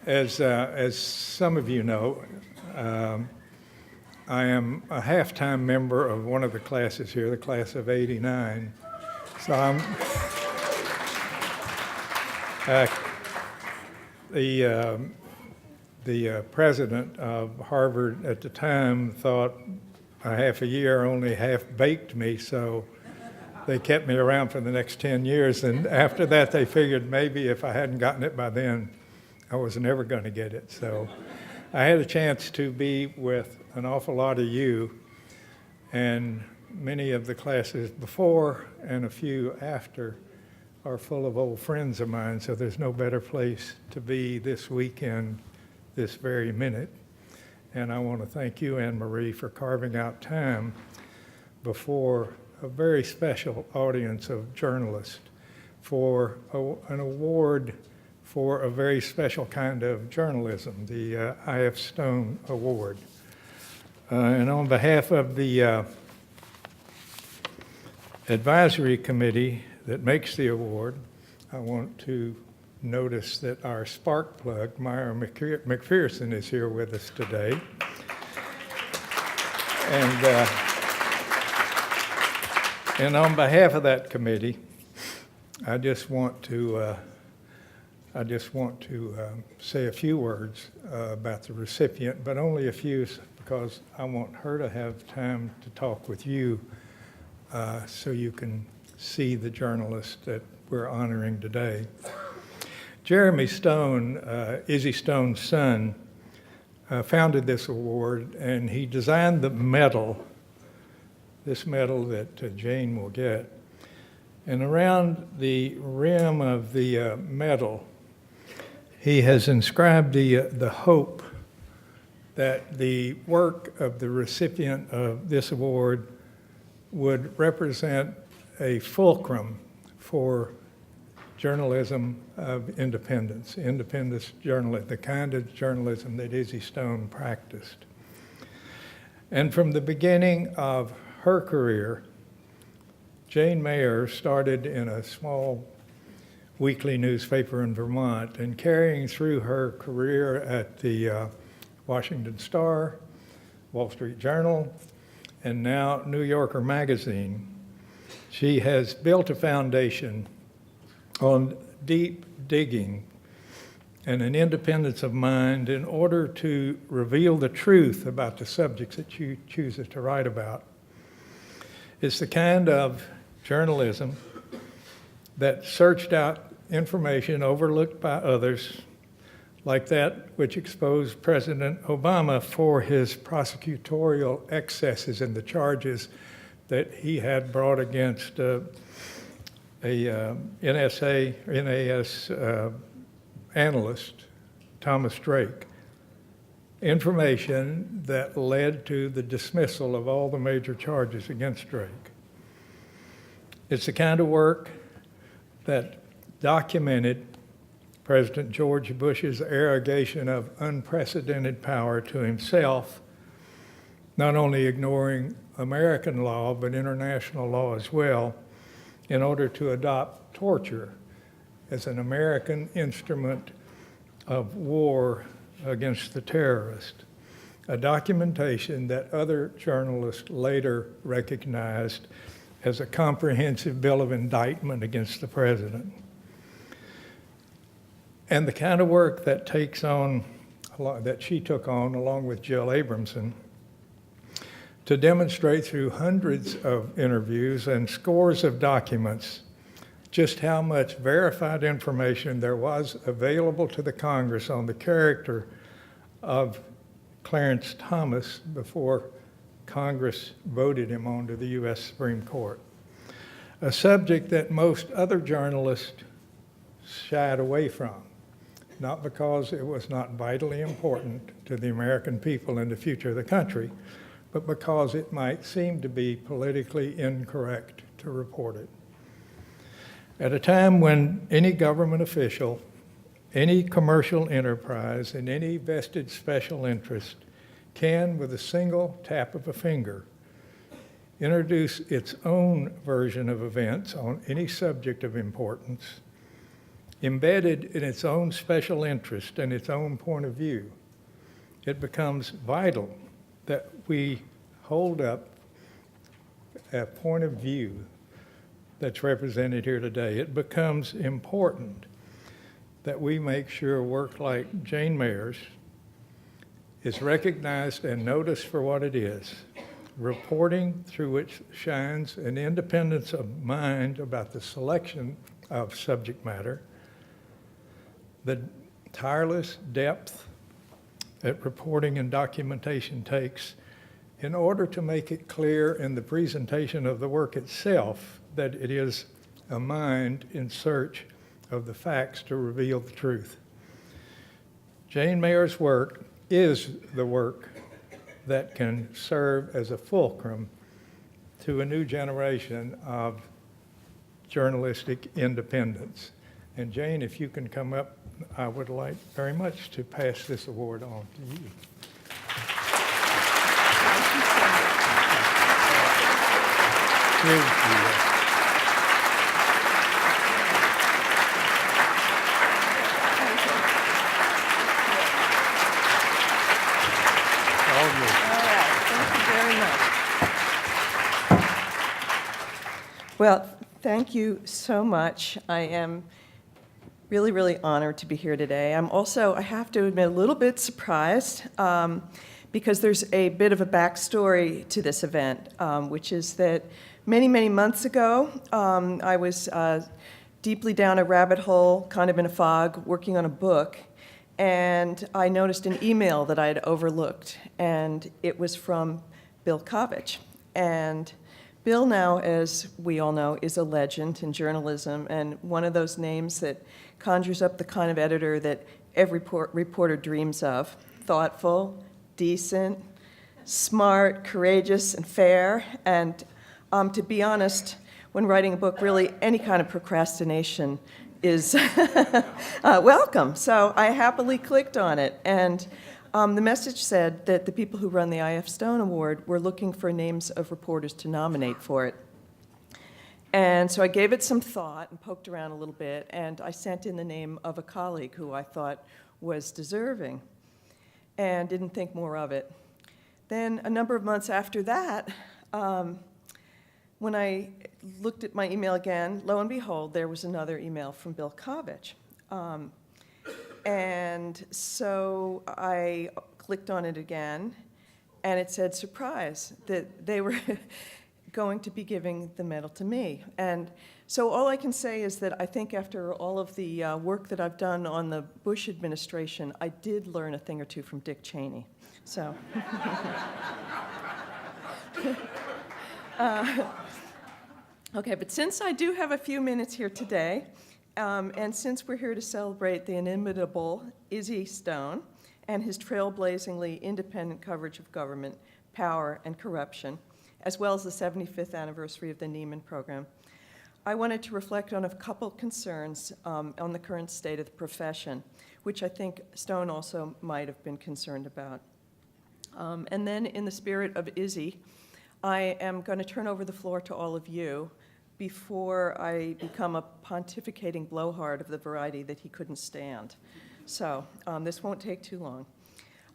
As some of you know, I am a half-time member of one of the classes here, the class of '89. So I'm the president of Harvard at the time thought a half a year only half-baked me, so they kept me around for the next 10 years. And after that, they figured maybe if I hadn't gotten it by then, I was never going to get it. So I had a chance to be with an awful lot of you, and many of the classes before and a few after are full of old friends of mine, so there's no better place to be this weekend, this very minute. And I want to thank you, Anne Marie, for carving out time before a very special audience of journalists for an award for a very special kind of journalism, the I.F Stone Award. And on behalf of the advisory committee that makes the award, I want to notice that our spark plug, Myra McPherson, is here with us today. And on behalf of that committee, I just want to say a few words about the recipient, but only a few because I want her to have time to talk with you so you can see the journalist that we're honoring today. Jeremy Stone, Izzy Stone's son, founded this award, and he designed the medal, this medal that Jane will get. And around the rim of the medal, he has inscribed the hope that the work of the recipient of this award would represent a fulcrum for journalism of independence journalism, the kind of journalism that Izzy Stone practiced. And from the beginning of her career, Jane Mayer started in a small weekly newspaper in Vermont, and carrying through her career at the Washington Star, Wall Street Journal, and now New Yorker Magazine, she has built a foundation on deep digging and an independence of mind in order to reveal the truth about the subjects that she chooses to write about. It's the kind of journalism that searched out information overlooked by others, like that which exposed President Obama for his prosecutorial excesses and the charges that he had brought against a NAS analyst, Thomas Drake. Information that led to the dismissal of all the major charges against Drake. It's the kind of work that documented President George Bush's arrogation of unprecedented power to himself, not only ignoring American law, but international law as well, in order to adopt torture as an American instrument of war against the terrorist, a documentation that other journalists later recognized as a comprehensive bill of indictment against the president. And the kind of work that she took on along with Jill Abramson to demonstrate through hundreds of interviews and scores of documents just how much verified information there was available to the Congress on the character of Clarence Thomas before Congress voted him onto the U.S. Supreme Court, a subject that most other journalists shied away from, not because it was not vitally important to the American people and the future of the country, but because it might seem to be politically incorrect to report it. At a time when any government official, any commercial enterprise, and any vested special interest can, with a single tap of a finger, introduce its own version of events on any subject of importance, embedded in its own special interest and its own point of view, it becomes vital that we hold up a point of view that's represented here today. It becomes important that we make sure work like Jane Mayer's is recognized and noticed for what it is, reporting through which shines an independence of mind about the selection of subject matter, the tireless depth that reporting and documentation takes in order to make it clear in the presentation of the work itself that it is a mind in search of the facts to reveal the truth. Jane Mayer's work is the work that can serve as a fulcrum to a new generation of journalistic independence. And Jane, if you can come up, I would like very much to pass this award on to you. Thank you so much. Well, thank you so much. I am really, really honored to be here today. I'm also, I have to admit, a little bit surprised because there's a bit of a backstory to this event, which is that many, many months ago, I was deeply down a rabbit hole, kind of in a fog, working on a book, and I noticed an email that I had overlooked, and it was from Bill Kovach. And Bill now, as we all know, is a legend in journalism, and one of those names that conjures up the kind of editor that every reporter dreams of: thoughtful, decent, smart, courageous, and fair. And to be honest, when writing a book, really any kind of procrastination is welcome. So I happily clicked on it, and the message said that the people who run the I.F Stone Award were looking for names of reporters to nominate for it. And so I gave it some thought and poked around a little bit, and I sent in the name of a colleague who I thought was deserving and didn't think more of it. Then a number of months after that, when I looked at my email again, lo and behold, there was another email from Bill Kovach. And so I clicked on it again, and it said, surprise, that they were going to be giving the medal to me. And so all I can say is that I think after all of the work that I've done on the Bush administration, I did learn a thing or two from Dick Cheney. So. Okay, but since I do have a few minutes here today, and since we're here to celebrate the inimitable I.F Stone and his trailblazingly independent coverage of government, power, and corruption, as well as the 75th anniversary of the Nieman program, I wanted to reflect on a couple concerns on the current state of the profession, which I think Stone also might have been concerned about. And then in the spirit of Izzy, I am going to turn over the floor to all of you before I become a pontificating blowhard of the variety that he couldn't stand. So this won't take too long.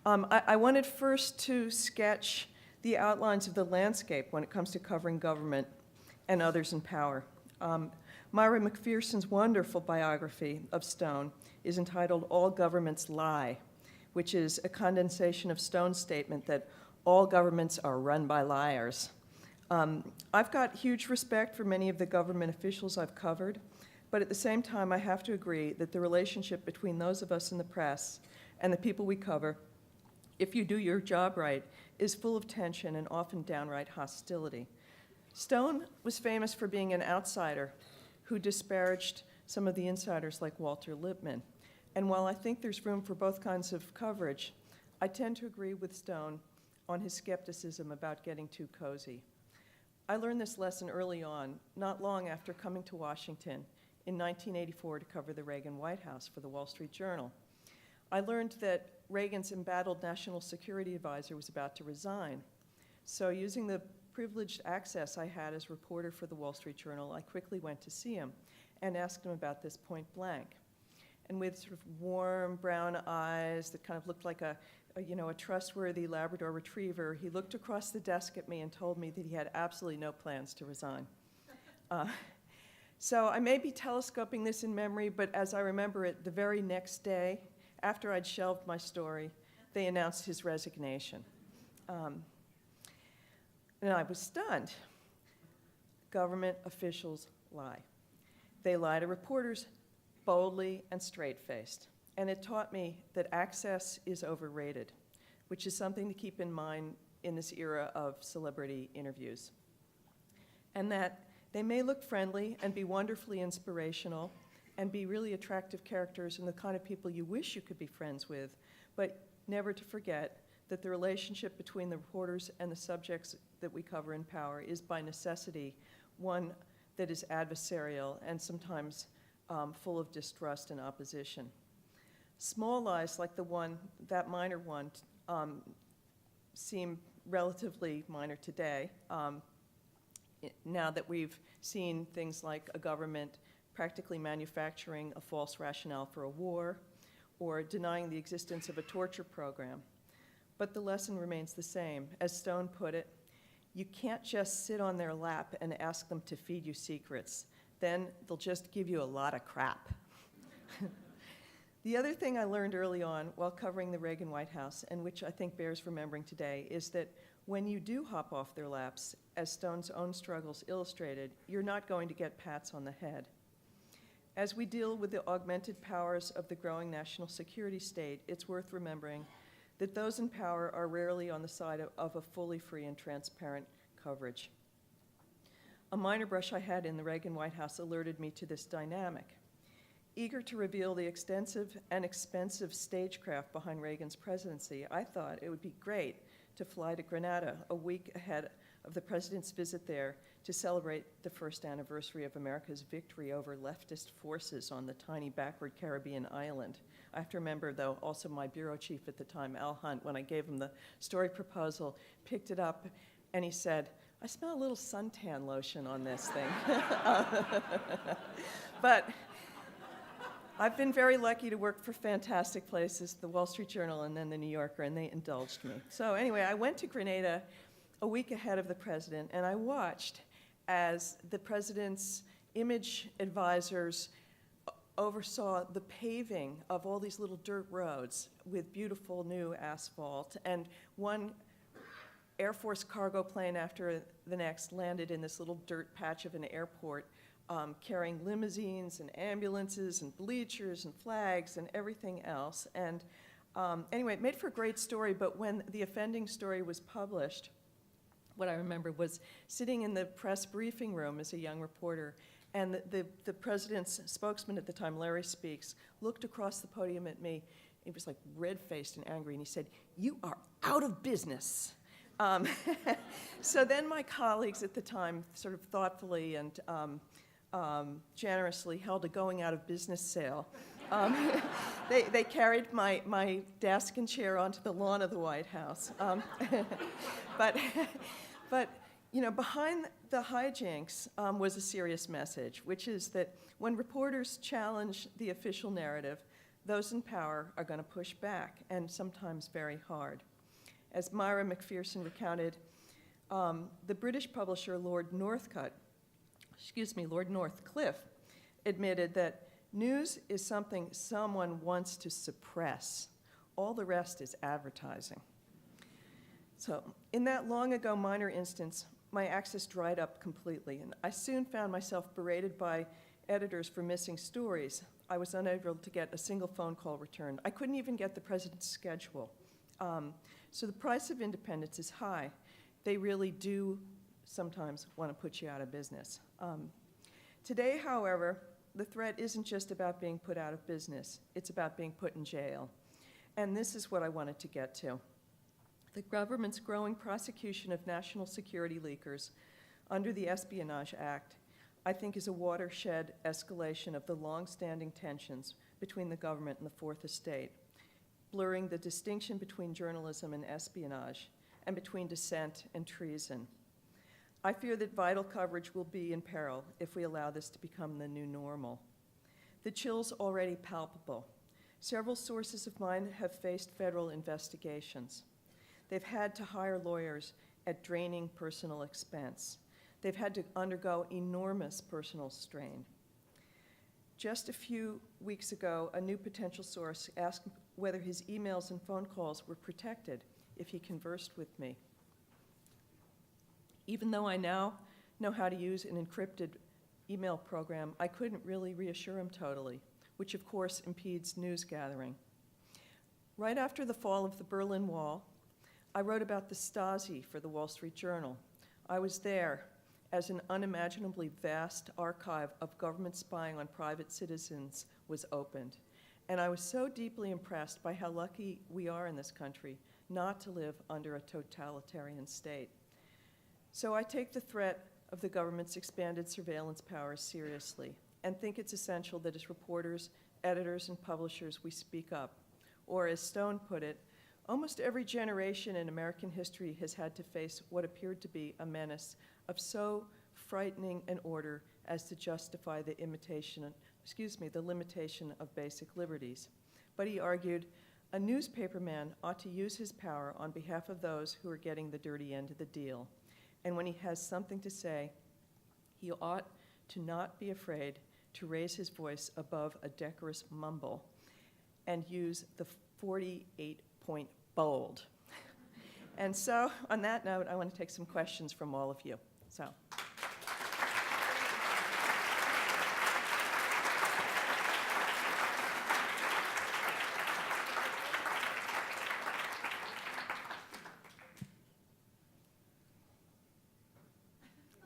I wanted first to sketch the outlines of the landscape when it comes to covering government and others in power. Myra McPherson's wonderful biography of Stone is entitled All Governments Lie, which is a condensation of Stone's statement that all governments are run by liars. I've got huge respect for many of the government officials I've covered, but at the same time, I have to agree that the relationship between those of us in the press and the people we cover, if you do your job right, is full of tension and often downright hostility. Stone was famous for being an outsider who disparaged some of the insiders like Walter Lippmann. And while I think there's room for both kinds of coverage, I tend to agree with Stone on his skepticism about getting too cozy. I learned this lesson early on, not long after coming to Washington in 1984 to cover the Reagan White House for the Wall Street Journal. I learned that Reagan's embattled national security advisor was about to resign. So using the privileged access I had as reporter for the Wall Street Journal, I quickly went to see him and asked him about this point blank. and with sort of warm brown eyes that kind of looked like a trustworthy Labrador retriever, he looked across the desk at me and told me that he had absolutely no plans to resign. So I may be telescoping this in memory, but as I remember it, the very next day, after I'd shelved my story, they announced his resignation. And I was stunned. Government officials lie. They lie to reporters boldly and straight-faced. And it taught me that access is overrated, which is something to keep in mind in this era of celebrity interviews. And that they may look friendly and be wonderfully inspirational and be really attractive characters and the kind of people you wish you could be friends with, but never to forget that the relationship between the reporters and the subjects that we cover in Power is by necessity one that is adversarial and sometimes full of distrust and opposition. Small lies like that minor one, seem relatively minor today, now that we've seen things like a government practically manufacturing a false rationale for a war or denying the existence of a torture program. But the lesson remains the same. As Stone put it, you can't just sit on their lap and ask them to feed you secrets. Then they'll just give you a lot of crap. The other thing I learned early on while covering the Reagan White House, and which I think bears remembering today, is that when you do hop off their laps, as Stone's own struggles illustrated, you're not going to get pats on the head. As we deal with the augmented powers of the growing national security state, it's worth remembering that those in power are rarely on the side of a fully free and transparent coverage. A minor brush I had in the Reagan White House alerted me to this dynamic. Eager to reveal the extensive and expensive stagecraft behind Reagan's presidency, I thought it would be great to fly to Grenada a week ahead of the president's visit there to celebrate the first anniversary of America's victory over leftist forces on the tiny backward Caribbean island. I have to remember, though, also my bureau chief at the time, Al Hunt, when I gave him the story proposal, picked it up, and he said, "I smell a little suntan lotion on this thing." But I've been very lucky to work for fantastic places, the Wall Street Journal and then the New Yorker, and they indulged me. So anyway, I went to Grenada a week ahead of the president, and I watched as the president's image advisors oversaw the paving of all these little dirt roads with beautiful new asphalt, and one Air Force cargo plane after the next landed in this little dirt patch of an airport, carrying limousines and ambulances and bleachers and flags and everything else. And anyway, it made for a great story, but when the offending story was published, what I remember was sitting in the press briefing room as a young reporter, and the president's spokesman at the time, Larry Speaks, looked across the podium at me. He was like red-faced and angry, and he said, "You are out of business." So then my colleagues at the time sort of thoughtfully and generously held a going out of business sale. They carried my desk and chair onto the lawn of the White House. But you know, behind the hijinks was a serious message, which is that when reporters challenge the official narrative, those in power are going to push back, and sometimes very hard. As Myra McPherson recounted, the British publisher Lord Northcliffe admitted that news is something someone wants to suppress. All the rest is advertising. So in that long ago minor instance, my access dried up completely, and I soon found myself berated by editors for missing stories. I was unable to get a single phone call returned. I couldn't even get the president's schedule. So the price of independence is high. They really do sometimes want to put you out of business. Today, however, the threat isn't just about being put out of business. It's about being put in jail. And this is what I wanted to get to. The government's growing prosecution of national security leakers under the Espionage Act, I think, is a watershed escalation of the long-standing tensions between the government and the Fourth Estate, blurring the distinction between journalism and espionage, and between dissent and treason. I fear that vital coverage will be in peril if we allow this to become the new normal. The chill's already palpable. Several sources of mine have faced federal investigations. They've had to hire lawyers at draining personal expense. They've had to undergo enormous personal strain. Just a few weeks ago, a new potential source asked whether his emails and phone calls were protected if he conversed with me. Even though I now know how to use an encrypted email program, I couldn't really reassure him totally, which of course impedes news gathering. Right after the fall of the Berlin Wall, I wrote about the Stasi for the Wall Street Journal. I was there as an unimaginably vast archive of government spying on private citizens was opened. And I was so deeply impressed by how lucky we are in this country not to live under a totalitarian state. So I take the threat of the government's expanded surveillance powers seriously and think it's essential that as reporters, editors, and publishers we speak up. Or as Stone put it, almost every generation in American history has had to face what appeared to be a menace of so frightening an order as to justify the limitation of basic liberties. But he argued, a newspaperman ought to use his power on behalf of those who are getting the dirty end of the deal. And when he has something to say, he ought to not be afraid to raise his voice above a decorous mumble and use the 48-point bold. And so, on that note, I want to take some questions from all of you. So.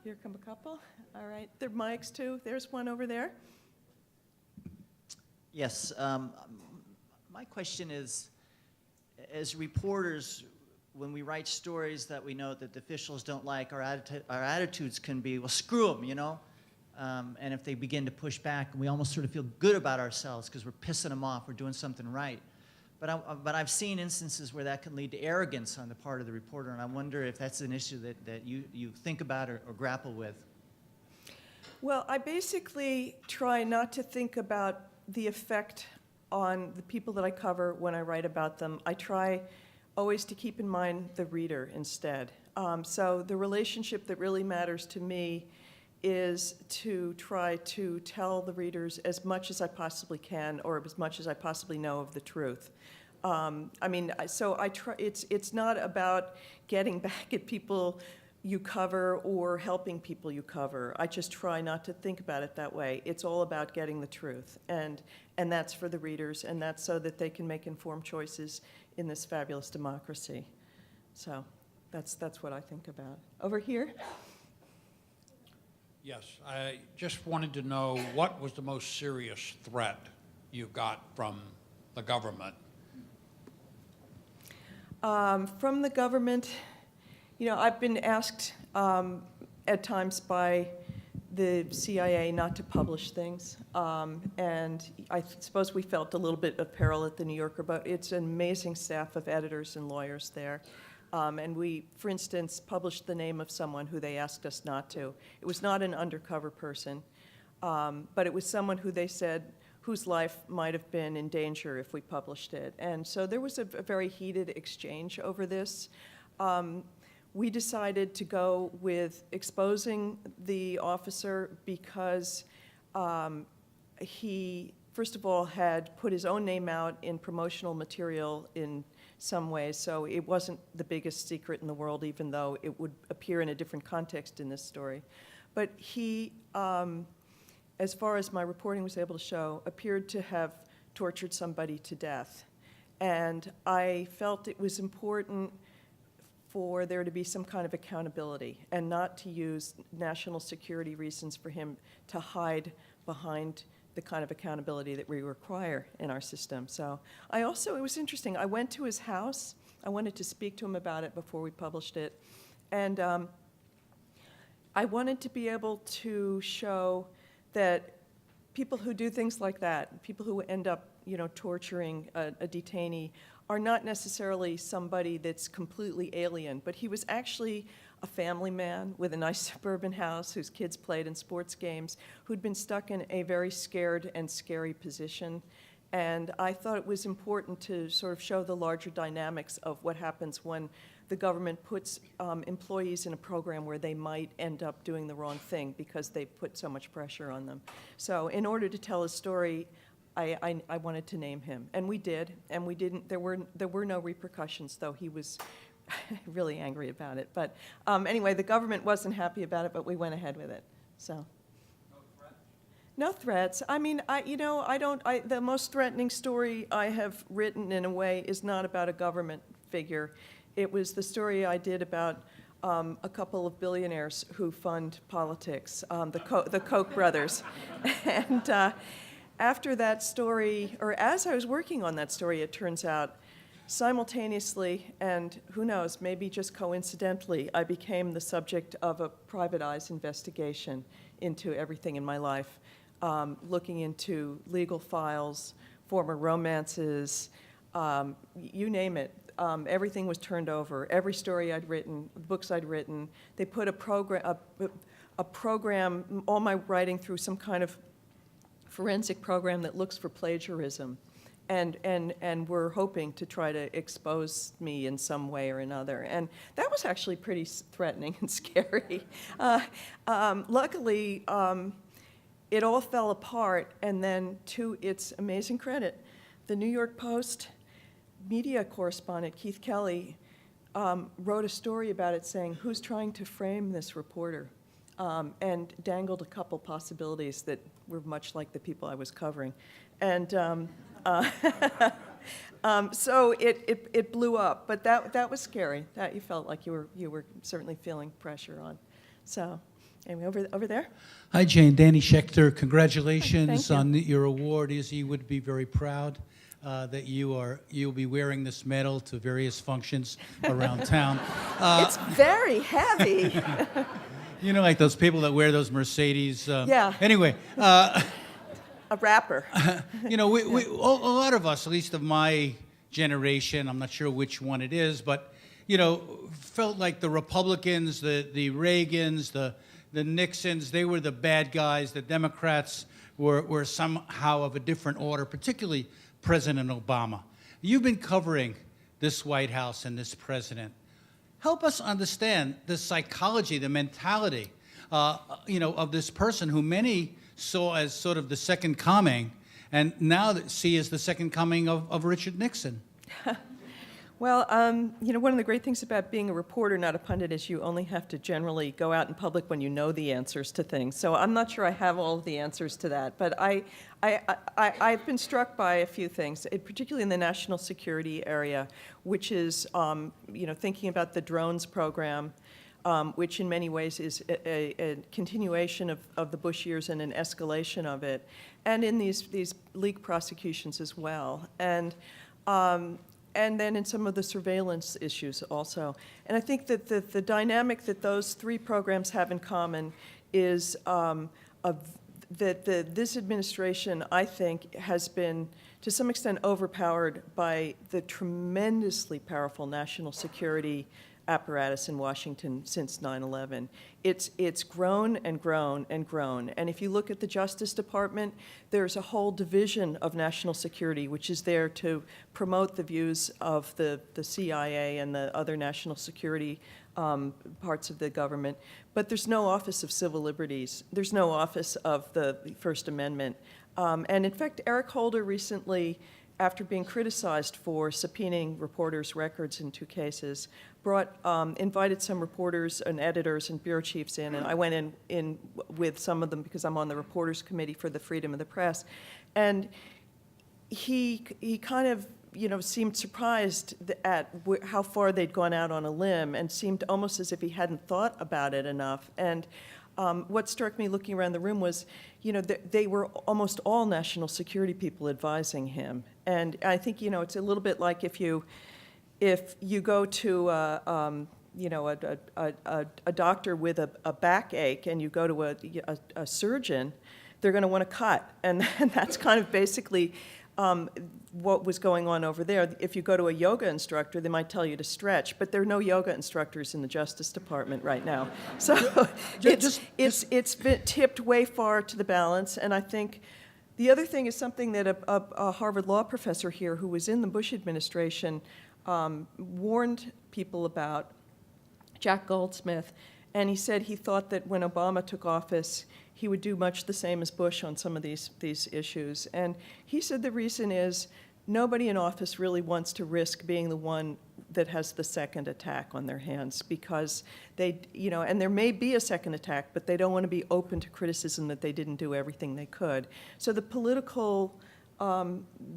Here come a couple. All right, there are mics too. There's one over there. Yes, my question is, as reporters, when we write stories that we know that the officials don't like, our attitudes can be, well, screw them, you know? And if they begin to push back, we almost sort of feel good about ourselves because we're pissing them off, we're doing something right. But I've seen instances where that can lead to arrogance on the part of the reporter, and I wonder if that's an issue that you think about or grapple with. Well, I basically try not to think about the effect on the people that I cover when I write about them. I try always to keep in mind the reader instead. So the relationship that really matters to me is to try to tell the readers as much as I possibly can or as much as I possibly know of the truth. So I try, it's not about getting back at people you cover or helping people you cover. I just try not to think about it that way. It's all about getting the truth, and that's for the readers, and that's so that they can make informed choices in this fabulous democracy. So that's what I think about. Over here? Yes, I just wanted to know what was the most serious threat you got from the government? From the government, you know, I've been asked at times by the CIA not to publish things, and I suppose we felt a little bit of peril at the New Yorker, but it's an amazing staff of editors and lawyers there. And we, for instance, published the name of someone who they asked us not to. It was not an undercover person, but it was someone who they said whose life might have been in danger if we published it. And so there was a very heated exchange over this. We decided to go with exposing the officer because he, first of all, had put his own name out in promotional material in some ways, so it wasn't the biggest secret in the world, even though it would appear in a different context in this story. But he, as far as my reporting was able to show, appeared to have tortured somebody to death. And I felt it was important for there to be some kind of accountability and not to use national security reasons for him to hide behind the kind of accountability that we require in our system. So I also, it was interesting, I went to his house. I wanted to speak to him about it before we published it. And I wanted to be able to show that people who do things like that, people who end up, you know, torturing a detainee, are not necessarily somebody that's completely alien, but he was actually a family man with a nice suburban house whose kids played in sports games, who'd been stuck in a very scared and scary position. And I thought it was important to sort of show the larger dynamics of what happens when the government puts employees in a program where they might end up doing the wrong thing because they put so much pressure on them. So in order to tell a story, I wanted to name him, and we did, and we didn't. There were no repercussions, though he was really angry about it. But anyway, the government wasn't happy about it, but we went ahead with it. So. No threats. I mean, the most threatening story I have written in a way is not about a government figure. It was the story I did about a couple of billionaires who fund politics, the Koch brothers. And after that story, or as I was working on that story, it turns out, simultaneously, and who knows, maybe just coincidentally, I became the subject of a private eyes investigation into everything in my life. Looking into legal files, former romances, you name it. Everything was turned over. Every story I'd written, books I'd written. They put a program, all my writing through some kind of forensic program that looks for plagiarism. And we're hoping to try to expose me in some way or another. And that was actually pretty threatening and scary. Luckily, it all fell apart, and then to its amazing credit, the New York Post media correspondent, Keith Kelly, wrote a story about it saying, who's trying to frame this reporter? And dangled a couple possibilities that were much like the people I was covering. And so it blew up, but that was scary. That you felt like you were certainly feeling pressure on. So anyway, over there. Hi, Jane. Danny Schechter. Congratulations Thank you. on your award. Izzy would be very proud that you'll be wearing this medal to various functions around town. It's very heavy. You know, like those people that wear those Mercedes. Yeah. Anyway, A rapper. you know, a lot of us, at least of my generation, I'm not sure which one it is, but you know, felt like the Republicans, the Reagans, the Nixons, they were the bad guys. The Democrats were somehow of a different order, particularly President Obama. You've been covering this White House and this president. Help us understand the psychology, the mentality, you know, of this person who many saw as sort of the second coming, and now see as the second coming of Richard Nixon. Well, you know, one of the great things about being a reporter, not a pundit, is you only have to generally go out in public when you know the answers to things. So I'm not sure I have all of the answers to that, but I've been struck by a few things, particularly in the national security area, which is, you know, thinking about the drones program, which in many ways is a continuation of the Bush years and an escalation of it, and in these leak prosecutions as well. And then in some of the surveillance issues also. And I think that the dynamic that those three programs have in common is that this administration, I think, has been, to some extent, overpowered by the tremendously powerful national security apparatus in Washington since 9/11. It's grown and grown and grown. And if you look at the Justice Department, there's a whole division of national security which is there to promote the views of the CIA and the other national security parts of the government. But there's no Office of Civil Liberties. There's no Office of the First Amendment. And in fact, Eric Holder recently, after being criticized for subpoenaing reporters' records in 2 cases, invited some reporters and editors and bureau chiefs in, and I went in with some of them because I'm on the Reporters Committee for the Freedom of the Press. And he kind of, you know, seemed surprised at how far they'd gone out on a limb, and seemed almost as if he hadn't thought about it enough. And what struck me looking around the room was, you know, they were almost all national security people advising him. And I think, you know, it's a little bit like if you go to, you know, a doctor with a backache, and you go to a surgeon, they're going to want to cut. And that's kind of basically what was going on over there. If you go to a yoga instructor, they might tell you to stretch, but there are no yoga instructors in the Justice Department right now. So it's been tipped way far to the balance, and I think the other thing is something that a Harvard law professor here who was in the Bush administration warned people about, Jack Goldsmith, and he said he thought that when Obama took office, he would do much the same as Bush on some of these issues. And he said the reason is nobody in office really wants to risk being the one that has the second attack on their hands because they, and there may be a second attack, but they don't want to be open to criticism that they didn't do everything they could. So the political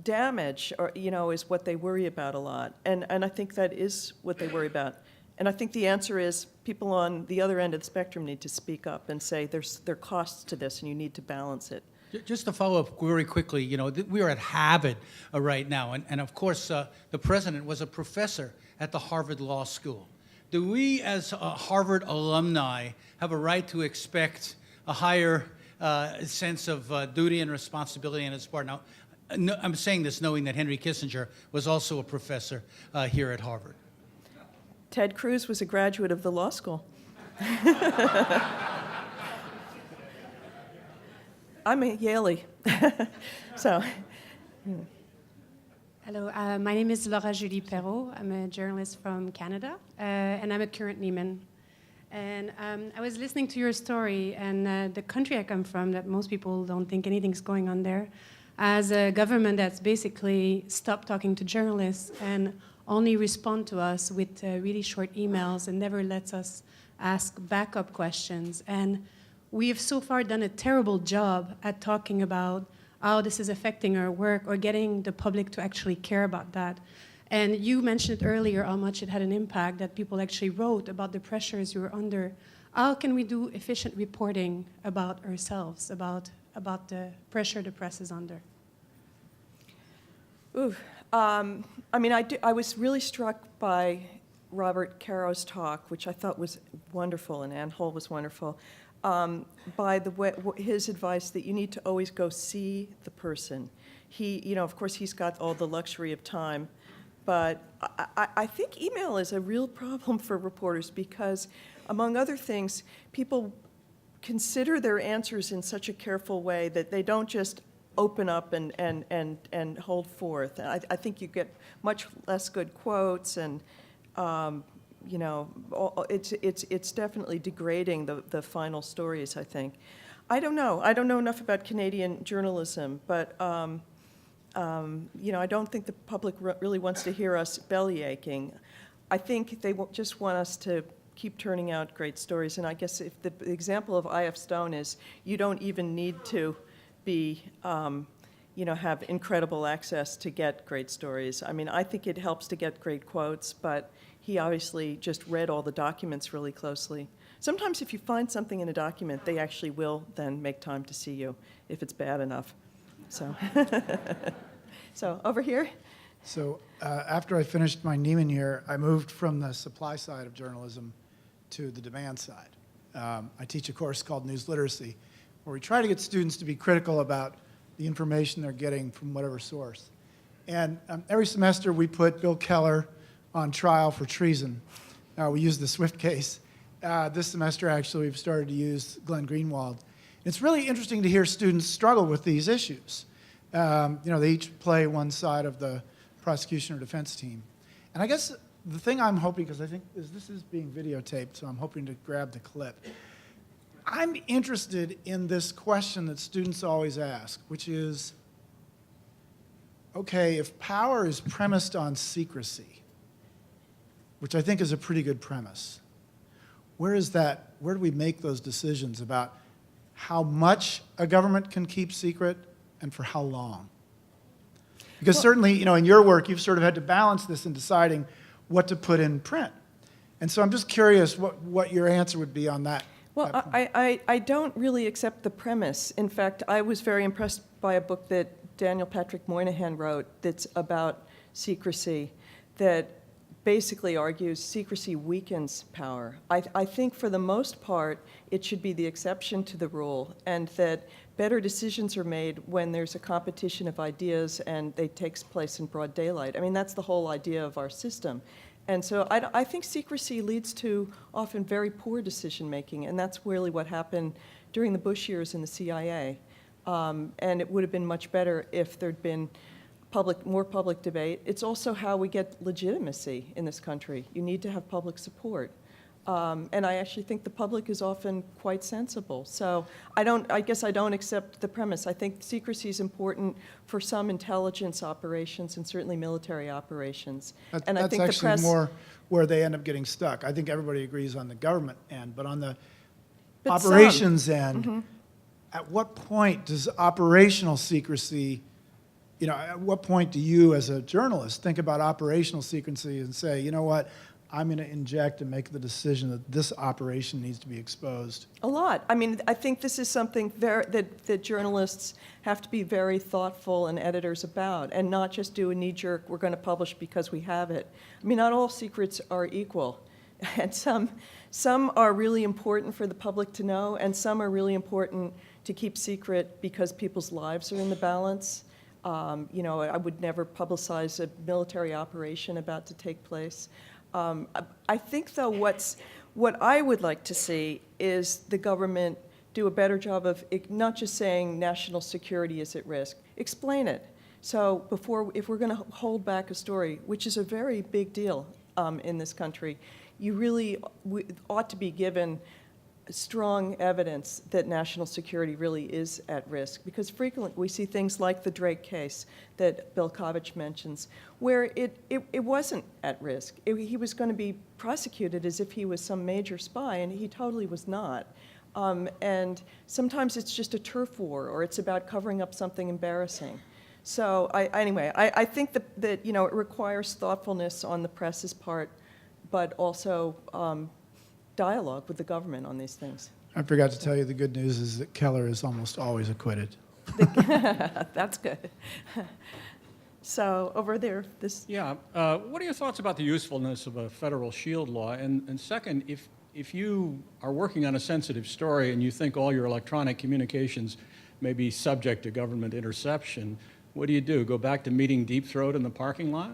damage, is what they worry about a lot. And I think that is what they worry about. And I think the answer is people on the other end of the spectrum need to speak up and say there are costs to this and you need to balance it. Just to follow up very quickly, we are at Harvard right now, and of course, the president was a professor at the Harvard Law School. Do we, as Harvard alumni, have a right to expect a higher sense of duty and responsibility on its part? Now, I'm saying this knowing that Henry Kissinger was also a professor here at Harvard. Ted Cruz was a graduate of the law school. I'm a Yalie. So. Hello, my name is Laura Julie Perrault. I'm a journalist from Canada, and I'm a current Nieman. And I was listening to your story, and the country I come from, that most people don't think anything's going on there, as a government that's basically stopped talking to journalists and only respond to us with really short emails and never lets us ask backup questions. And we have so far done a terrible job at talking about how this is affecting our work or getting the public to actually care about that. And you mentioned earlier how much it had an impact, that people actually wrote about the pressures you were under. How can we do efficient reporting about ourselves, about the pressure the press is under? Ooh. I was really struck by Robert Caro's talk, which I thought was wonderful, and Ann Hull was wonderful, by the way, his advice that you need to always go see the person. He, of course, he's got all the luxury of time, but I think email is a real problem for reporters because, among other things, people consider their answers in such a careful way that they don't just open up and hold forth. I think you get much less good quotes, and it's definitely degrading the final stories, I think. I don't know enough about Canadian journalism, but I don't think the public really wants to hear us belly aching. I think they just want us to keep turning out great stories. And I guess if the example of I.F. Stone is you don't even need to be, have incredible access to get great stories. I mean, I think it helps to get great quotes, but he obviously just read all the documents really closely. Sometimes if you find something in a document, they actually will then make time to see you if it's bad enough. So, so over here. So after I finished my Nieman year, I moved from the supply side of journalism to the demand side. I teach a course called News Literacy, where we try to get students to be critical about the information they're getting from whatever source. And every semester we put Bill Keller on trial for treason. We use the Swift case. This semester, actually, we've started to use Glenn Greenwald. It's really interesting to hear students struggle with these issues. They each play one side of the prosecution or defense team. And I guess the thing I'm hoping, because I think this is being videotaped, so I'm hoping to grab the clip. I'm interested in this question that students always ask, which is, okay, if power is premised on secrecy, which I think is a pretty good premise, where do we make those decisions about how much a government can keep secret and for how long? Because certainly, in your work, you've sort of had to balance this in deciding what to put in print. And so I'm just curious what your answer would be on that. Well, I don't really accept the premise. In fact, I was very impressed by a book that Daniel Patrick Moynihan wrote that's about secrecy, that basically argues secrecy weakens power. I think for the most part, it should be the exception to the rule, and that better decisions are made when there's a competition of ideas and they takes place in broad daylight. I mean, that's the whole idea of our system. And so I think secrecy leads to often very poor decision-making, and that's really what happened during the Bush years in the CIA. And it would have been much better if there'd been more public debate. It's also how we get legitimacy in this country. You need to have public support. And I actually think the public is often quite sensible. So I guess I don't accept the premise. I think secrecy is important for some intelligence operations and certainly military operations. And I That's think the actually press, more where they end up getting stuck. I think everybody agrees on the government end, but on the But some. operations end, at what point does operational secrecy, at what point do you as a journalist think about operational secrecy and say, you know what, I'm going to inject and make the decision that this operation needs to be exposed? A lot. I mean, I think this is something that journalists have to be very thoughtful and editors about, and not just do a knee-jerk, we're going to publish because we have it. I mean, not all secrets are equal. And some are really important for the public to know, and some are really important to keep secret because people's lives are in the balance. I would never publicize a military operation about to take place. I think, though, what I would like to see is the government do a better job of not just saying national security is at risk. Explain it. So if we're going to hold back a story, which is a very big deal in this country, you really ought to be given strong evidence that national security really is at risk, because frequently we see things like the Drake case that Bilkovich mentions, where it wasn't at risk. He was going to be prosecuted as if he was some major spy, and he totally was not. And sometimes it's just a turf war, or it's about covering up something embarrassing. So I think that it requires thoughtfulness on the press's part, but also dialogue with the government on these things. I forgot to tell you, the good news is that Keller is almost always acquitted. That's good. So over there, this. Yeah. What are your thoughts about the usefulness of a federal shield law? And second, if you are working on a sensitive story and you think all your electronic communications may be subject to government interception, what do? Go back to meeting Deep Throat in the parking lot?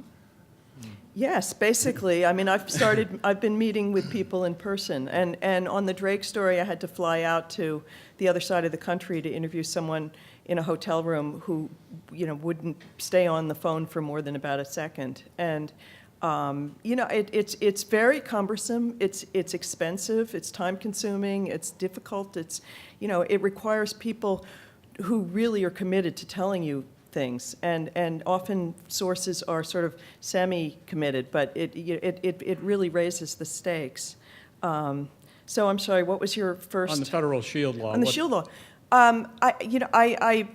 Yes, basically. I mean, I've been meeting with people in person, and on the Drake story, I had to fly out to the other side of the country to interview someone in a hotel room who, wouldn't stay on the phone for more than about a second. And, it's very cumbersome. It's expensive. It's time-consuming. It's difficult. It requires people who really are committed to telling you things, and often sources are sort of semi-committed, but it really raises the stakes. So I'm sorry, what was your first? On the federal shield law. On the shield law. I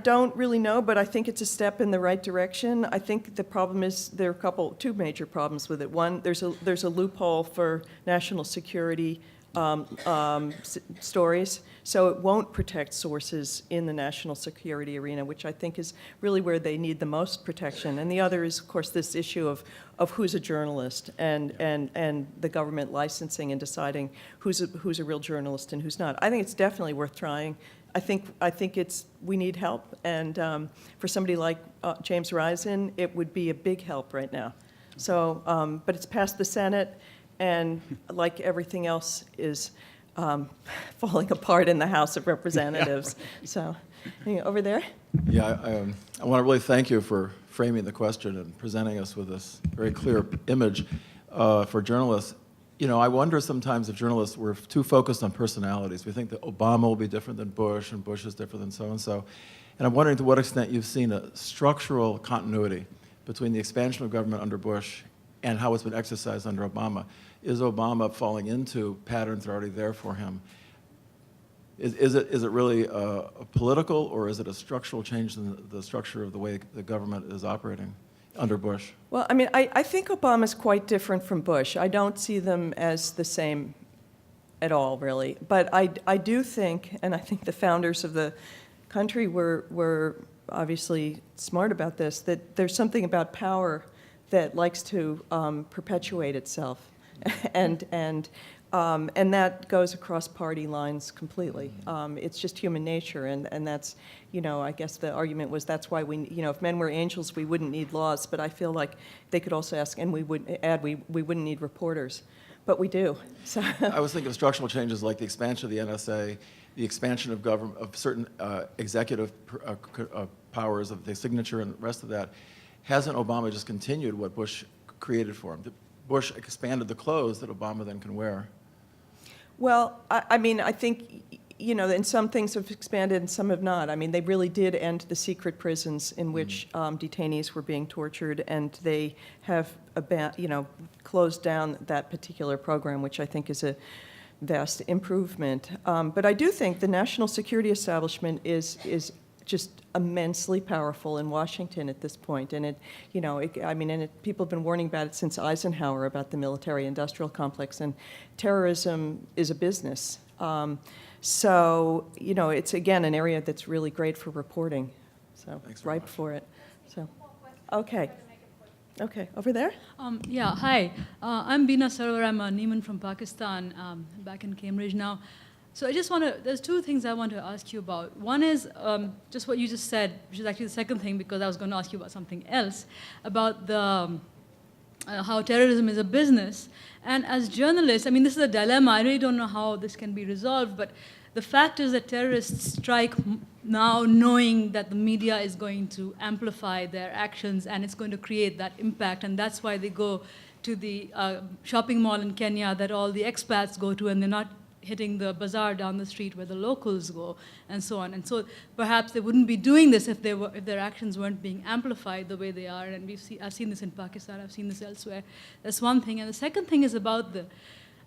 don't really know, but I think it's a step in the right direction. I think the problem is there are two major problems with it. One, there's a loophole for national security stories, so it won't protect sources in the national security arena, which I think is really where they need the most protection. And the other is, of course, this issue of who's a journalist and the government licensing and deciding who's a real journalist and who's not. I think it's definitely worth trying. I think we need help, and for somebody like James Risen, it would be a big help right now. So, but it's passed the Senate, and like everything else is falling apart in the House of Representatives. Yeah. So, over there. Yeah, I want to really thank you for framing the question and presenting us with this very clear image for journalists. I wonder sometimes if journalists were too focused on personalities. We think that Obama will be different than Bush, and Bush is different than so-and-so. And I'm wondering to what extent you've seen a structural continuity between the expansion of government under Bush and how it's been exercised under Obama. Is Obama falling into patterns that are already there for him? Is it really a political, or is it a structural change in the structure of the way the government is operating under Bush? Well, I mean, I think Obama's quite different from Bush. I don't see them as the same at all, really. But I do think, and I think the founders of the country were obviously smart about this, that there's something about power that likes to perpetuate itself. And And that goes across party lines completely. It's just human nature, and that's, I guess the argument was that's why if men were angels, we wouldn't need laws. But I feel like they could also ask, and we wouldn't need reporters, but we do. So I was thinking of structural changes like the expansion of the NSA, the expansion of government, of certain executive powers of the signature and the rest of that. Hasn't Obama just continued what Bush created for him? Bush expanded the clothes that Obama then can wear. Well, I think, and some things have expanded and some have not. I mean, they really did end the secret prisons in which detainees were being tortured, and they have, closed down that particular program, which I think is a vast improvement. But I do think the national security establishment is just immensely powerful in Washington at this point. And people have been warning about it since Eisenhower, about the military-industrial complex, and terrorism is a business. So, it's, again, an area that's really great for reporting. So, Thanks very ripe much. for it. So, okay. Okay, over there? Yeah, hi. I'm Bina Sarwar. I'm a Nieman from Pakistan, back in Cambridge now. So I just there's two things I want to ask you about. One is just what you just said, which is actually the second thing, because I was going to ask you about something else, about the how terrorism is a business. And as journalists, this is a dilemma. I really don't know how this can be resolved, but the fact is that terrorists strike now knowing that the media is going to amplify their actions and it's going to create that impact, and that's why they go to the shopping mall in Kenya that all the expats go to, and they're not hitting the bazaar down the street where the locals go, and so on. And so perhaps they wouldn't be doing this if their actions weren't being amplified the way they are. And I've seen this in Pakistan, I've seen this elsewhere. That's one thing. And the second thing is about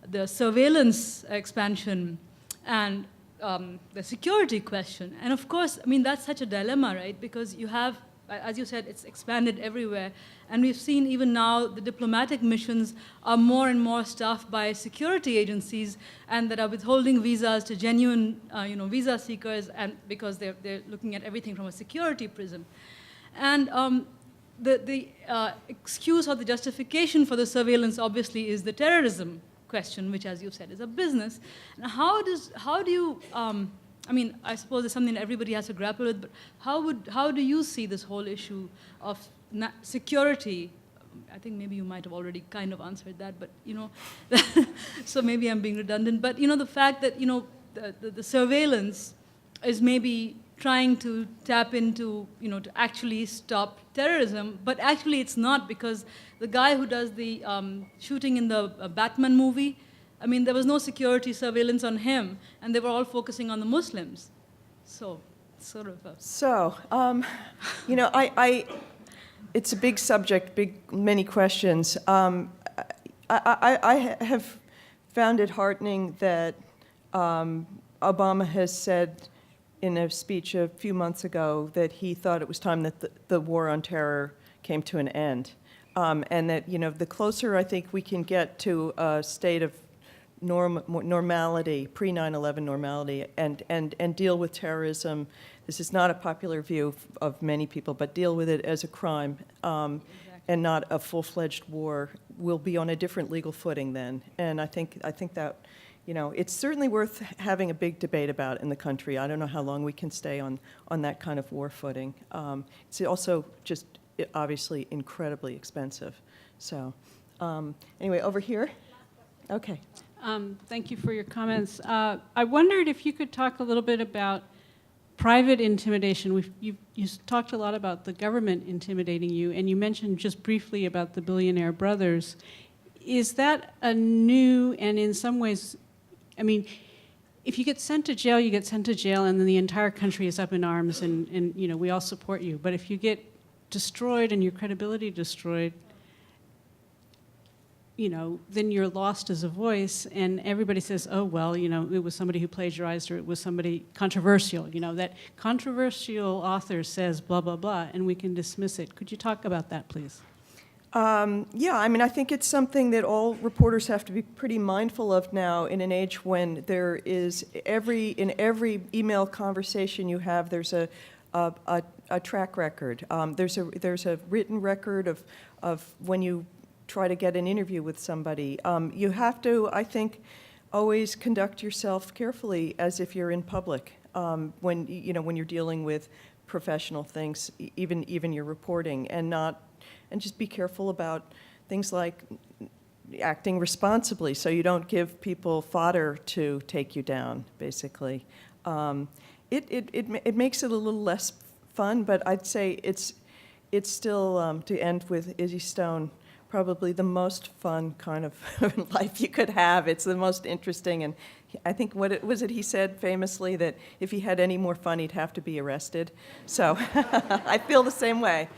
the surveillance expansion and the security question. And of course, that's such a dilemma, right? Because you have, as you said, it's expanded everywhere. And we've seen even now the diplomatic missions are more and more staffed by security agencies, and that are withholding visas to genuine visa seekers, and because they're looking at everything from a security prism. And the excuse or the justification for the surveillance obviously is the terrorism question, which, as you said, is a business. And how do you I suppose it's something that everybody has to grapple with, but how do you see this whole issue of security? I think maybe you might have already kind of answered that, but so maybe I'm being redundant. But the fact that the surveillance is maybe trying to tap into to actually stop terrorism, but actually it's not, because the guy who does the shooting in the Batman movie, there was no security surveillance on him, and they were all focusing on the Muslims. So, sort of a... So, it's a big subject, many questions. I have found it heartening that Obama has said in a speech a few months ago that he thought it was time that the war on terror came to an end. And that, the closer I think we can get to a state of normality, pre-9/11 normality, and deal with terrorism. This is not a popular view of many people, but deal with it as a crime and not a full-fledged war. We'll be on a different legal footing then. And I think that, it's certainly worth having a big debate about in the country. I don't know how long we can stay on that kind of war footing. It's also just obviously incredibly expensive. So anyway, over here. Okay. Thank you for your comments. I wondered if you could talk a little bit about private intimidation. You talked a lot about the government intimidating you, and you mentioned just briefly about the billionaire brothers. Is that a new, and in some ways, if you get sent to jail, you get sent to jail, and then the entire country is up in arms, and we all support you. But if you get destroyed and your credibility destroyed, then you're lost as a voice, and everybody says, oh, well, it was somebody who plagiarized, or it was somebody controversial. That controversial author says blah, blah, blah, and we can dismiss it. Could you talk about that, please? Yeah, I think it's something that all reporters have to be pretty mindful of now in an age when there is in every email conversation you have, there's a track record. There's a written record of when you try to get an interview with somebody. You have to, I think, always conduct yourself carefully as if you're in public when you're dealing with professional things, even your reporting, and just be careful about things like acting responsibly, so you don't give people fodder to take you down. Basically, it makes it a little less fun, but I'd say it's still, to end with Izzy Stone, probably the most fun kind of life you could have. It's the most interesting, and I think he said famously that if he had any more fun, he'd have to be arrested. So I feel the same way.